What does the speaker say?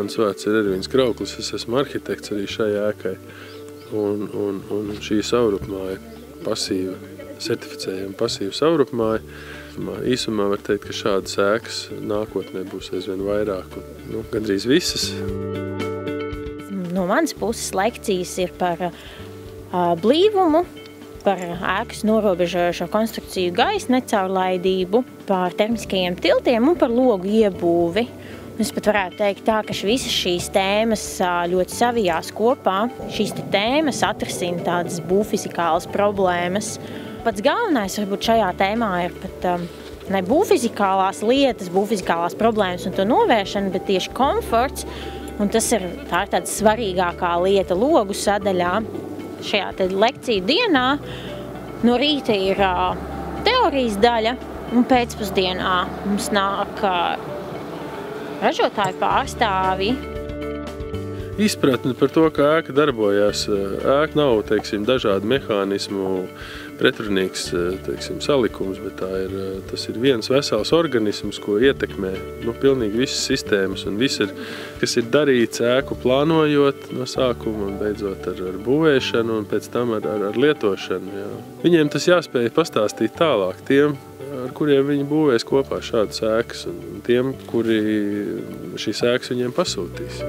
Mans vārds ir Ervīns Krauklis, es esmu arhitekts arī šai ēkai. Un šī savrupmāja pasīva, certificējama pasīva savrupmāja. Īsumā var teikt, ka šādas ēkas nākotnē būs aizvien vairāk, un gandrīz visas. No manas puses lekcijas ir par blīvumu, par ēkas norobežojošo konstrukciju gaisa necaurlaidību, par termiskajiem tiltiem un par logu iebūvi. Es pat varētu teikt tā, ka visas šīs tēmas ļoti savijās kopā. Šīs tēmas atrisina tādas būvfizikālas problēmas. Pats galvenais varbūt šajā tēmā ir pat ne būvfizikālās lietas, būvfizikālās problēmas un to novēršana, bet tieši komforts. Un tā ir tāda svarīgākā lieta logu sadaļā. Šajā lekciju dienā no rīta ir teorijas daļa, un pēcpusdienā mums nāk ražotāju pārstāvji. Izpratne par to, kā ēka darbojās. Ēka nav, dažādu mehānismu pretrunīgs, salikums, bet tas ir viens vesels organisms, ko ietekmē pilnīgi visas sistēmas un viss, kas ir darīts ēku plānojot no sākuma un beidzot ar būvēšanu un pēc tam ar lietošanu. Jā. Viņiem tas jāspēj pastāstīt tālāk tiem, ar kuriem viņi būvēs kopā šādas ēkas un tiem, kuri šīs ēkas viņiem pasūtīs.